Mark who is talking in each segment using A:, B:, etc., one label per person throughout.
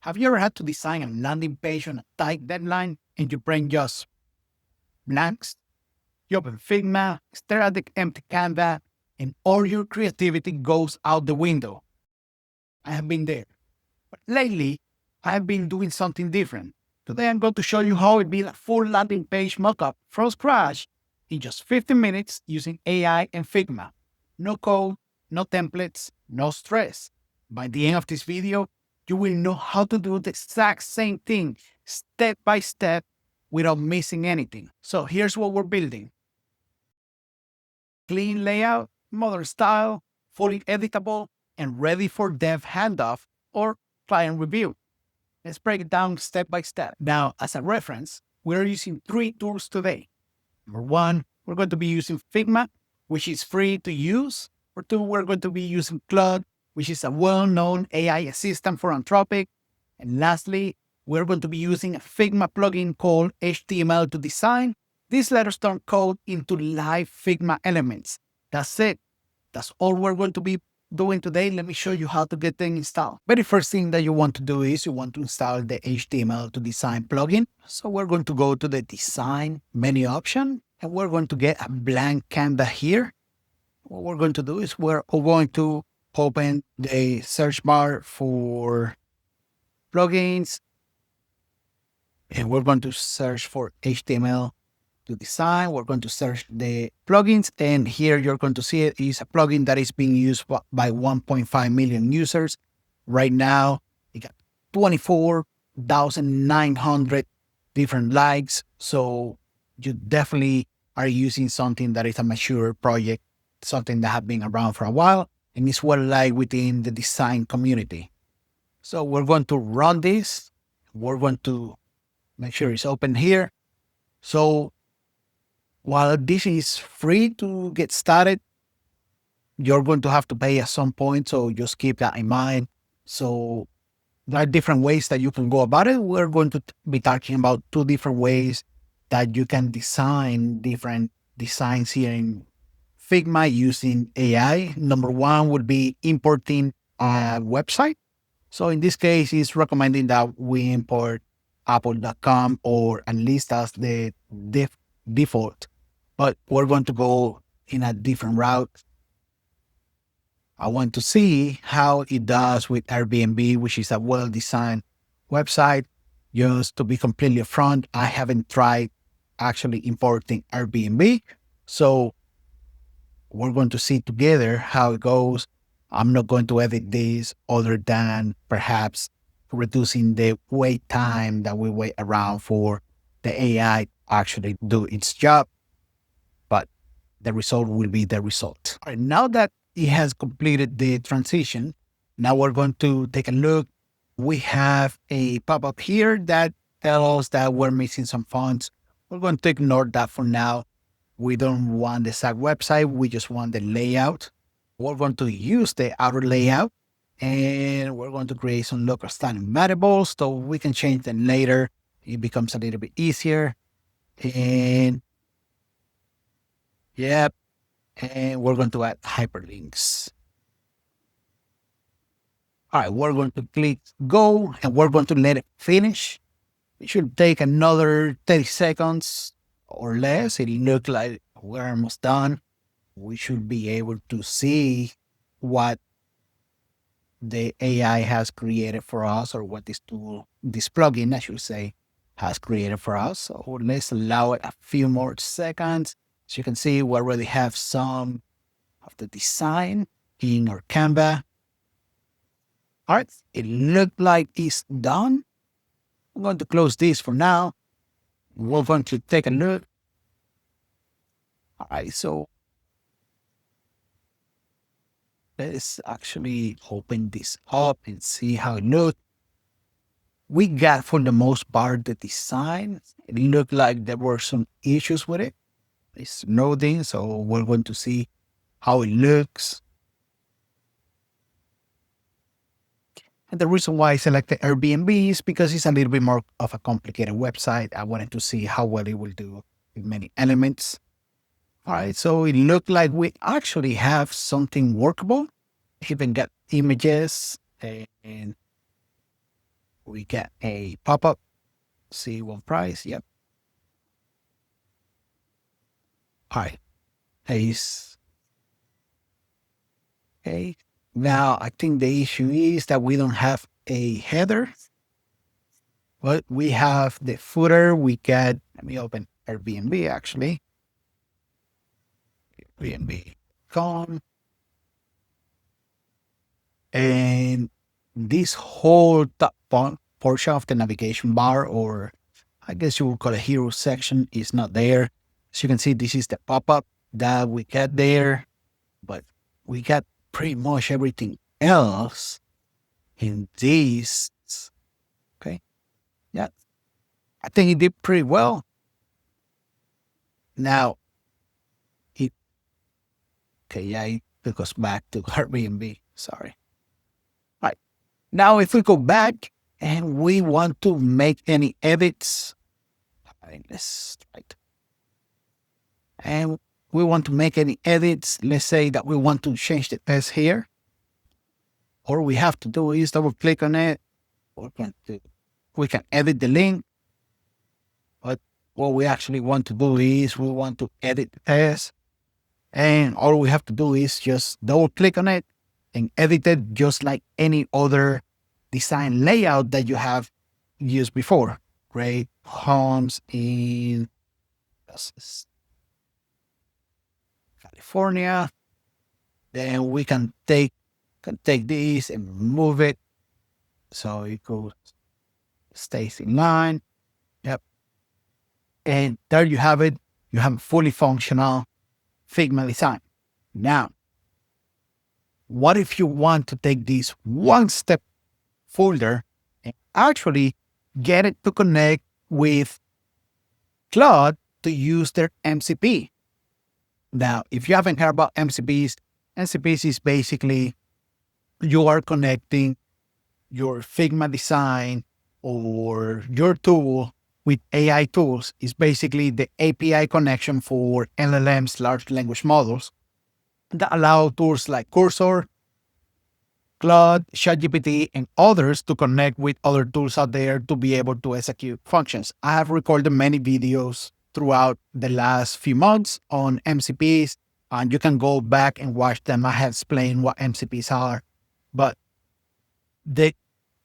A: Have you ever had to design a landing page on a tight deadline and your brain just blanks? You open Figma, stare at the empty canvas, and all your creativity goes out the window. I have been there. But lately, I have been doing something different. Today, I'm going to show you how to build a full landing page mockup from scratch in just 15 minutes using AI and Figma. No code, no templates, no stress. By the end of this video, you will know how to do the exact same thing step by step without missing anything. So here's what we're building. Clean layout, modern style, fully editable, and ready for dev handoff or client review. Let's break it down step by step. Now, as a reference, we're using 3 tools today. Number 1, we're going to be using Figma, which is free to use. Or 2, we're going to be using Claude, which is a well-known AI assistant for Anthropic. And lastly, we're going to be using a Figma plugin called HTML to Design. This lets us turn code into live Figma elements. That's it. That's all we're going to be doing today. Let me show you how to get things installed. Very first thing that you want to do is you want to install the HTML to Design plugin. So we're going to go to the Design menu option, and we're going to get a blank canvas here. What we're going to do is we're going to open the search bar for plugins, and we're going to search for HTML to Design. We're going to search the plugins, and here you're going to see it is a plugin that is being used by 1.5 million users. Right now, it got 24,900 different likes. So you definitely are using something that is a mature project, something that has been around for a while, and is well liked within the design community. So we're going to run this. We're going to make sure it's open here. So while this is free to get started, you're going to have to pay at some point. So just keep that in mind. So there are different ways that you can go about it. We're going to be talking about 2 different ways that you can design different designs here in Figma using AI. Number 1 would be importing a website. So in this case, it's recommending that we import apple.com or at least as the default. But we're going to go in a different route. I want to see how it does with Airbnb, which is a well-designed website. Just to be completely upfront, I haven't tried actually importing Airbnb. So we're going to see together how it goes. I'm not going to edit this other than perhaps reducing the wait time that we wait around for the AI actually do its job. But the result will be the result. All right, now that it has completed the transition, now we're going to take a look. We have a pop-up here that tells us that we're missing some fonts. We're going to ignore that for now. We don't want the exact website. We just want the layout. We're going to use the outer layout, and we're going to create some local standing variables so we can change them later. It becomes a little bit easier. And yep, and we're going to add hyperlinks. All right, we're going to click go, and we're going to let it finish. It should take another 30 seconds or less. It looks like we're almost done. We should be able to see what the AI has created for us, or what this tool, this plugin, I should say, has created for us. So let's allow it a few more seconds. As you can see, we already have some of the design in our Canva. All right, it looked like it's done. I'm going to close this for now. We're going to take a look. All right, so let's actually open this up and see how it looks. We got, for the most part, the design. It looked like there were some issues with it. It's loading, so we're going to see how it looks. And the reason why I selected Airbnb is because it's a little bit more of a complicated website. I wanted to see how well it will do with many elements. All right, so it looked like we actually have something workable. Even got images, and We get a pop-up. See what price. Yep. All right. Is okay. Now I think the issue is that we don't have a header, but we have the footer. We get, let me open Airbnb actually. Airbnb.com. And this whole top portion of the navigation bar, or I guess you would call it hero section, is not there. As you can see, this is the pop-up that we get there, but we got pretty much everything else in this. Okay. Yeah. I think it did pretty well. Now, it, okay, yeah, it took us back to Airbnb. Sorry. All right. Now, if we go back and we want to make any edits, let's right. And we want to make any edits. Let's say that we want to change the text here. All we have to do is double click on it. We can edit the link. But what we actually want to do is we want to edit the text. And all we have to do is just double click on it and edit it just like any other design layout that you have used before. Great homes in California. Then we can take this and move it so it goes stays in line. Yep. And there you have it. You have a fully functional Figma design. Now, what if you want to take this one step further and actually get it to connect with Claude to use their MCP? Now, if you haven't heard about MCPs, MCPs is basically you are connecting your Figma design or your tool with AI tools. Is basically the API connection for LLMs, large language models, that allow tools like Cursor, Claude, ChatGPT, and others to connect with other tools out there to be able to execute functions. I have recorded many videos throughout the last few months on MCPs, and you can go back and watch them. I have explained what MCPs are, but the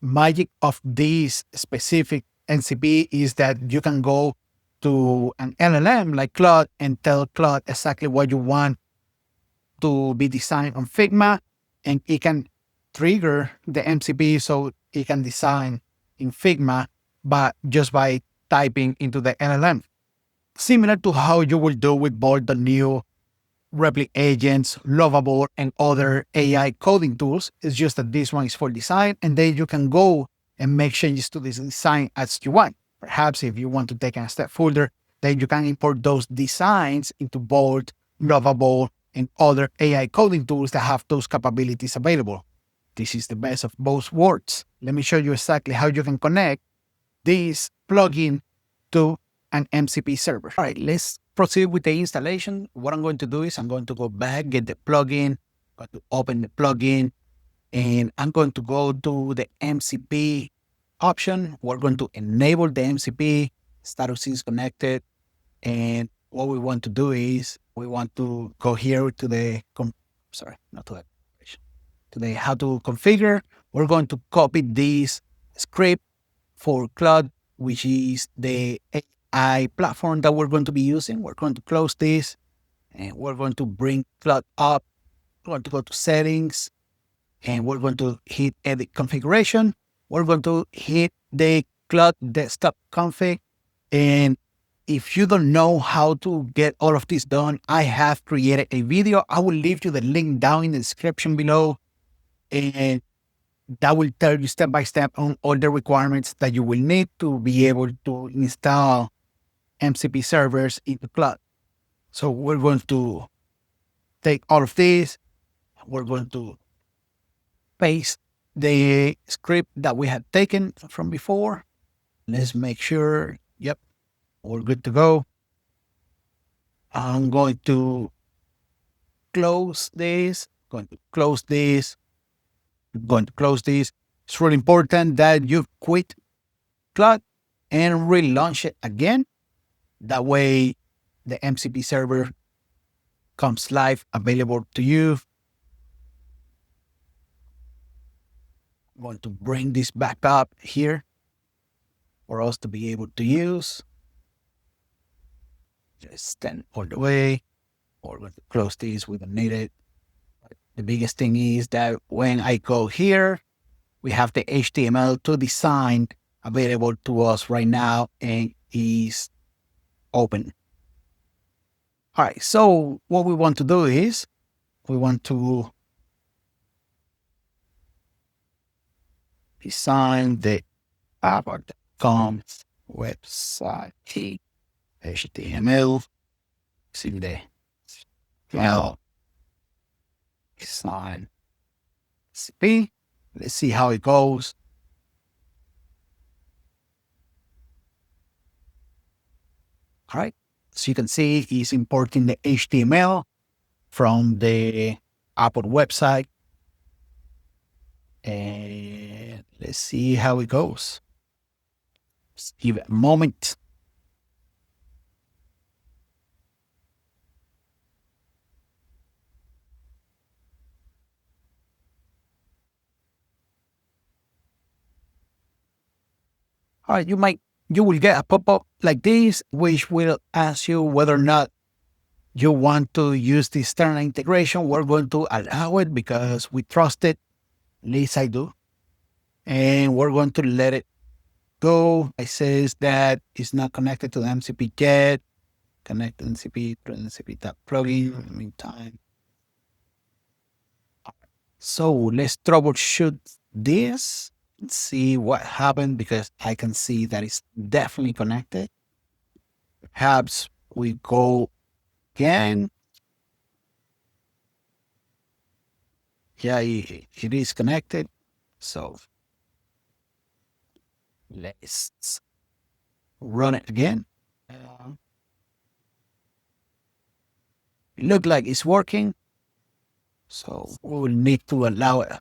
A: magic of this specific MCP is that you can go to an LLM like Claude and tell Claude exactly what you want to be designed on Figma, and it can trigger the MCP so it can design in Figma, but just by typing into the LLM. Similar to how you will do with both the new Repli agents, Lovable, and other AI coding tools. It's just that this one is for design, and then you can go and make changes to this design as you want. Perhaps if you want to take a step further, then you can import those designs into both Lovable and other AI coding tools that have those capabilities available. This is the best of both worlds. Let me show you exactly how you can connect this plugin to an MCP server. All right, let's proceed with the installation. What I'm going to do is I'm going to go back, get the plugin, going to open the plugin, and I'm going to go to the MCP option. We're going to enable the MCP, status is connected. And what we want to do is we want to go here to the, not to the, to the how to configure. We're going to copy this script for Claude, which is the AI platform that we're going to be using. We're going to close this and we're going to bring Claude up. We're going to go to settings and we're going to hit edit configuration. We're going to hit the Claude desktop config. And if you don't know how to get all of this done, I have created a video. I will leave you the link down in the description below. And that will tell you step by step on all the requirements that you will need to be able to install MCP servers into Claude. So we're going to take all of this. We're going to paste the script that we had taken from before. Let's make sure, yep, we're good to go. I'm going to close this, going to close this, going to close this. It's really important that you quit Claude and relaunch it again. That way, the MCP server comes live, available to you. I'm going to bring this back up here for us to be able to use. Just stand all the way. We're going to close this. We don't need it. The biggest thing is that when I go here, we have the HTML to design available to us right now and is open. All right. So what we want to do is we want to design the app.com website HTML. See the well design CP. Let's see how it goes. All right. So you can see he's importing the HTML from the Apple website. And let's see how it goes. Just give it a moment. All right, you will get a pop-up like this, which will ask you whether or not you want to use the external integration. We're going to allow it because we trust it. At least I do. And we're going to let it go. It says that it's not connected to the MCP yet. Connect MCP to MCP plugin. In the meantime. So let's troubleshoot this and see what happened because I can see that it's definitely connected. Perhaps we go again. Yeah, it is connected. So let's run it again. It looks like it's working. So we will need to allow a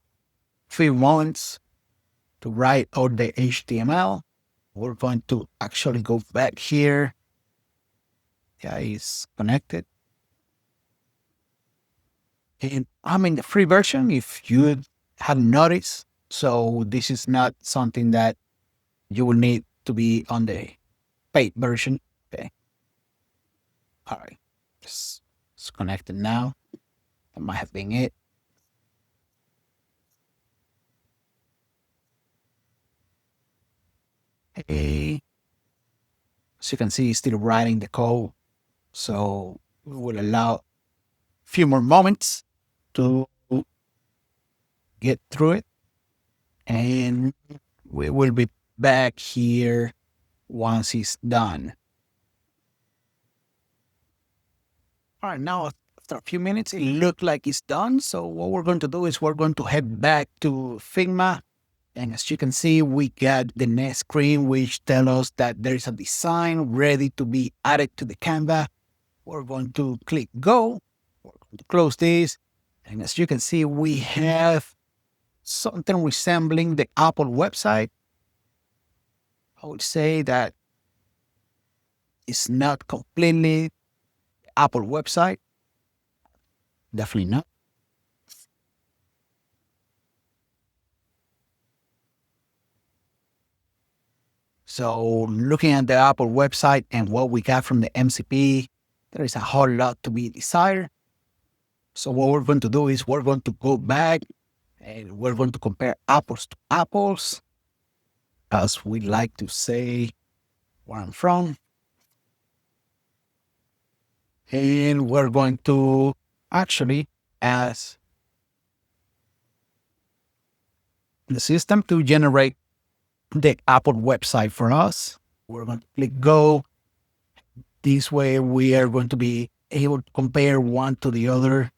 A: few moments to write out the HTML. We're going to actually go back here. Yeah, it's connected. And I'm in the free version if you hadn't noticed. So this is not something that you will need to be on the paid version. Okay. All right. It's connected now. That might have been it. Hey. As you can see, it's still writing the code. So we will allow a few more moments to get through it. And we will be back here once it's done. All right, now after a few minutes, it looked like it's done. So what we're going to do is we're going to head back to Figma. And as you can see, we got the next screen, which tells us that there is a design ready to be added to the Canva. We're going to click go. We're going to close this. And as you can see, we have something resembling the Apple website. I would say that it's not completely Apple website. Definitely not. So looking at the Apple website and what we got from the MCP, there is a whole lot to be desired. So what we're going to do is we're going to go back and we're going to compare apples to apples, as we like to say where I'm from. And we're going to actually ask the system to generate the Apple website for us. We're going to click go. This way we are going to be able to compare one to the other.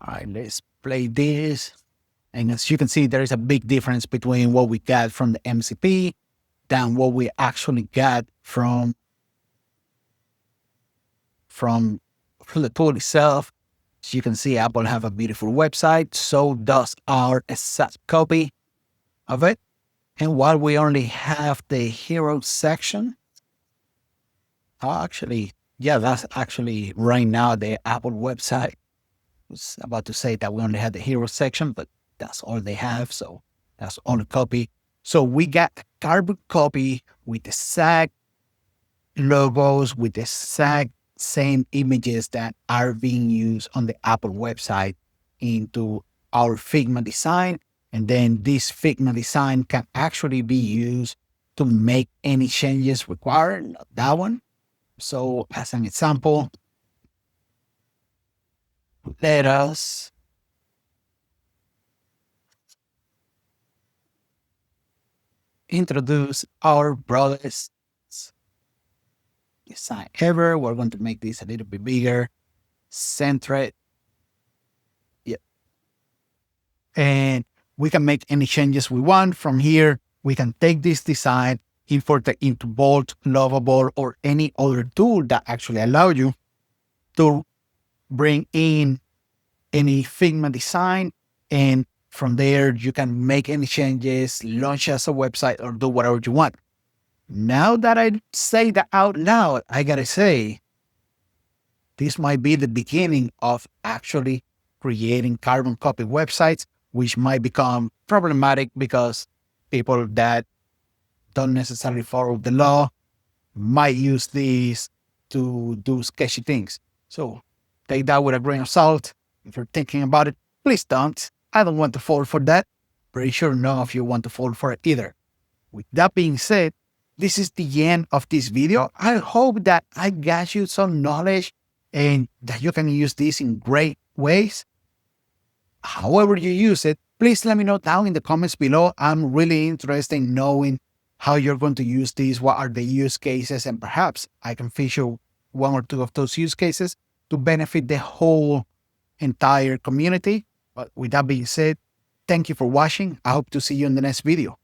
A: All right, let's play this. And as you can see, there is a big difference between what we got from the MCP than what we actually got from the tool itself. As you can see, Apple have a beautiful website. So does our exact copy of it. And while we only have the hero section, actually, yeah, that's actually right now the Apple website. I was about to say that we only had the hero section, but that's all they have. So that's all the copy. So we got a carbon copy with the exact logos, with the exact same images that are being used on the Apple website into our Figma design. And then this Figma design can actually be used to make any changes required, not that one. So as an example, let us introduce our broadest design ever. We're going to make this a little bit bigger, center it. Yep. And we can make any changes we want from here. We can take this design, import it into Bolt, Lovable, or any other tool that actually allow you to bring in any Figma design. And from there, you can make any changes, launch as a website, or do whatever you want. Now that I say that out loud, I gotta say, this might be the beginning of actually creating carbon copy websites, which might become problematic because people that don't necessarily follow the law might use these to do sketchy things. So take that with a grain of salt. If you're thinking about it, please don't. I don't want to fall for that. Pretty sure none of you want to fall for it either. With that being said, this is the end of this video. I hope that I got you some knowledge and that you can use this in great ways. However you use it, please let me know down in the comments below. I'm really interested in knowing how you're going to use these, what are the use cases, and perhaps I can feature one or two of those use cases to benefit the whole entire community. But with that being said, thank you for watching. I hope to see you in the next video.